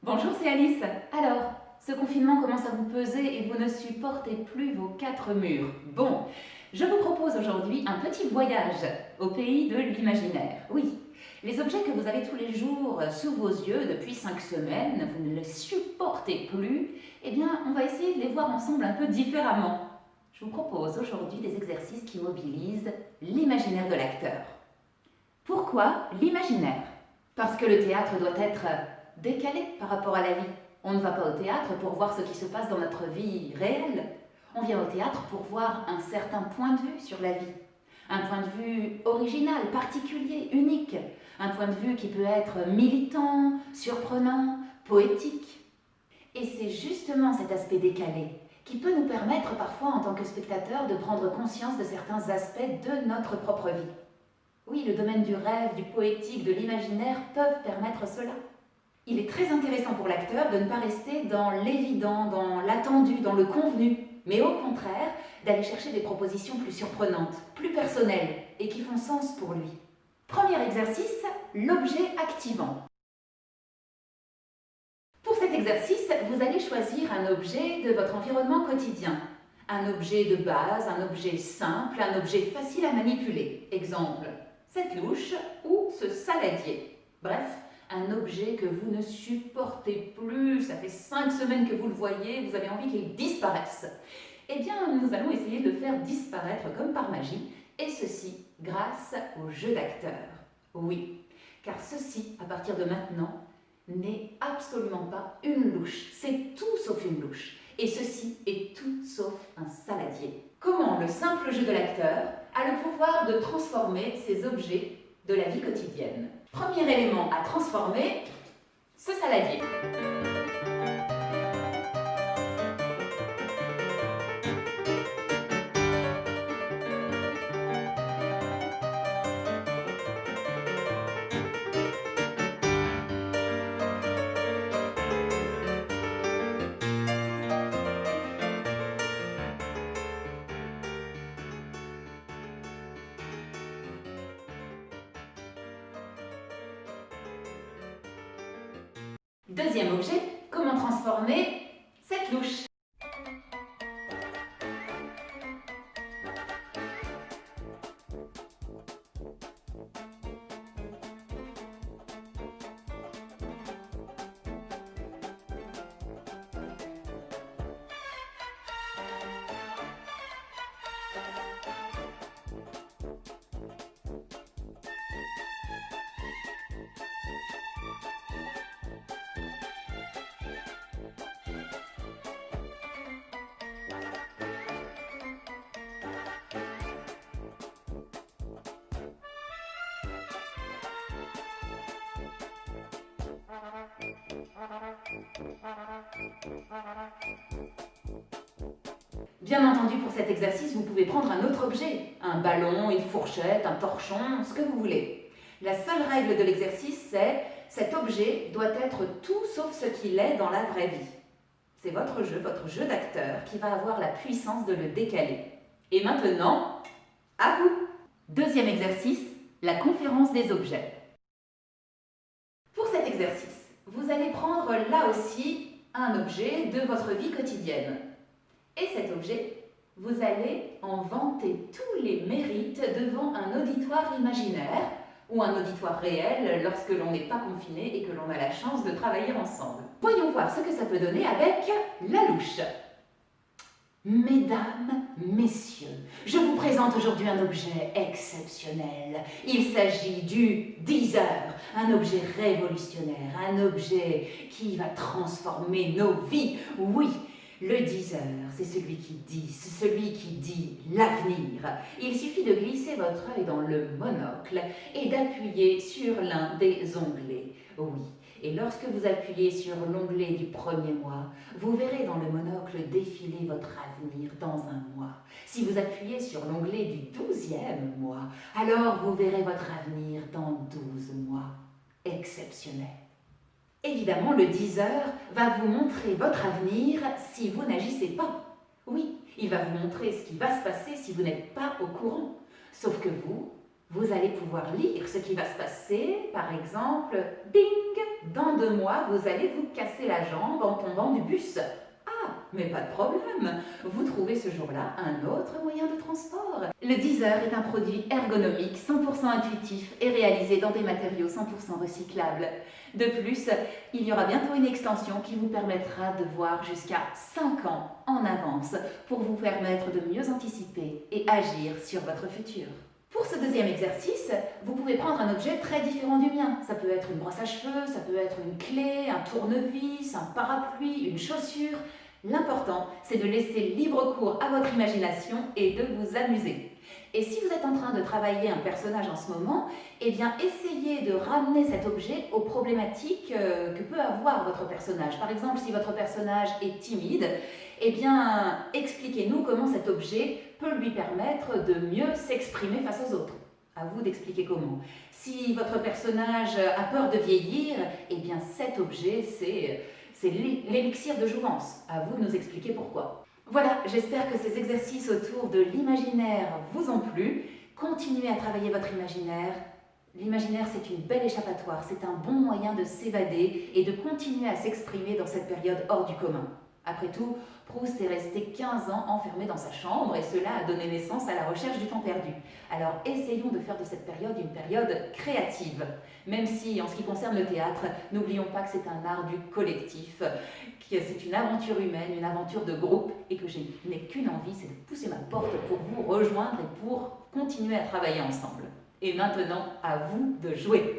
Bonjour, c'est Alice. Alors, ce confinement commence à vous peser et vous ne supportez plus vos quatre murs. Bon, je vous propose aujourd'hui un petit voyage au pays de l'imaginaire. Oui, les objets que vous avez tous les jours sous vos yeux depuis 5 semaines, vous ne les supportez plus, eh bien, on va essayer de les voir ensemble un peu différemment. Je vous propose aujourd'hui des exercices qui mobilisent l'imaginaire de l'acteur. Pourquoi l'imaginaire? Parce que le théâtre doit être décalé par rapport à la vie. On ne va pas au théâtre pour voir ce qui se passe dans notre vie réelle. On vient au théâtre pour voir un certain point de vue sur la vie. Un point de vue original, particulier, unique. Un point de vue qui peut être militant, surprenant, poétique. Et c'est justement cet aspect décalé qui peut nous permettre parfois en tant que spectateur de prendre conscience de certains aspects de notre propre vie. Oui, le domaine du rêve, du poétique, de l'imaginaire peuvent permettre cela. Il est très intéressant pour l'acteur de ne pas rester dans l'évident, dans l'attendu, dans le convenu, mais au contraire d'aller chercher des propositions plus surprenantes, plus personnelles et qui font sens pour lui. Premier exercice, l'objet activant. Pour cet exercice, vous allez choisir un objet de votre environnement quotidien. Un objet de base, un objet simple, un objet facile à manipuler. Exemple, cette louche ou ce saladier. Bref, un objet que vous ne supportez plus, ça fait 5 semaines que vous le voyez, vous avez envie qu'il disparaisse. Eh bien, nous allons essayer de le faire disparaître comme par magie, et ceci grâce au jeu d'acteur. Oui, car ceci, à partir de maintenant, n'est absolument pas une louche, c'est tout sauf une louche. Et ceci est tout sauf un saladier. Comment le simple jeu de l'acteur a le pouvoir de transformer ces objets de la vie quotidienne. Premier élément à transformer, ce saladier. Deuxième objet, comment transformer cette louche? Bien entendu, pour cet exercice, vous pouvez prendre un autre objet, un ballon, une fourchette, un torchon, ce que vous voulez. La seule règle de l'exercice, c'est cet objet doit être tout sauf ce qu'il est dans la vraie vie. C'est votre jeu d'acteur qui va avoir la puissance de le décaler. Et maintenant, à vous! Deuxième exercice, la conférence des objets. Pour cet exercice, vous allez prendre là aussi un objet de votre vie quotidienne. Et cet objet, vous allez en vanter tous les mérites devant un auditoire imaginaire ou un auditoire réel lorsque l'on n'est pas confiné et que l'on a la chance de travailler ensemble. Voyons voir ce que ça peut donner avec la louche. Mesdames, messieurs, je vous présente aujourd'hui un objet exceptionnel. Il s'agit du Deezer, un objet révolutionnaire, un objet qui va transformer nos vies. Oui, le Deezer, c'est celui qui dit l'avenir. Il suffit de glisser votre œil dans le monocle et d'appuyer sur l'un des onglets. Oui. Et lorsque vous appuyez sur l'onglet du premier mois, vous verrez dans le monocle défiler votre avenir dans un mois. Si vous appuyez sur l'onglet du 12e mois, alors vous verrez votre avenir dans 12 mois. Exceptionnel. Évidemment, le Deezer va vous montrer votre avenir si vous n'agissez pas. Oui, il va vous montrer ce qui va se passer si vous n'êtes pas au courant. Sauf que vous allez pouvoir lire ce qui va se passer, par exemple, bing! dans 2 mois, vous allez vous casser la jambe en tombant du bus. Ah, mais pas de problème, vous trouvez ce jour-là un autre moyen de transport. Le Deezer est un produit ergonomique, 100% intuitif et réalisé dans des matériaux 100% recyclables. De plus, il y aura bientôt une extension qui vous permettra de voir jusqu'à 5 ans en avance pour vous permettre de mieux anticiper et agir sur votre futur. Pour ce deuxième exercice, vous pouvez prendre un objet très différent du mien. Ça peut être une brosse à cheveux, ça peut être une clé, un tournevis, un parapluie, une chaussure. L'important, c'est de laisser libre cours à votre imagination et de vous amuser. Et si vous êtes en train de travailler un personnage en ce moment, eh bien essayez de ramener cet objet aux problématiques que peut avoir votre personnage. Par exemple, si votre personnage est timide, eh bien expliquez-nous comment cet objet peut lui permettre de mieux s'exprimer face aux autres. À vous d'expliquer comment. Si votre personnage a peur de vieillir, eh bien cet objet c'est l'élixir de jouvence. À vous de nous expliquer pourquoi. Voilà, j'espère que ces exercices autour de l'imaginaire vous ont plu. Continuez à travailler votre imaginaire. L'imaginaire, c'est une belle échappatoire. C'est un bon moyen de s'évader et de continuer à s'exprimer dans cette période hors du commun. Après tout, Proust est resté 15 ans enfermé dans sa chambre et cela a donné naissance à la recherche du temps perdu. Alors essayons de faire de cette période une période créative. Même si, en ce qui concerne le théâtre, n'oublions pas que c'est un art du collectif, que c'est une aventure humaine, une aventure de groupe et que je n'ai qu'une envie, c'est de pousser ma porte pour vous rejoindre et pour continuer à travailler ensemble. Et maintenant, à vous de jouer.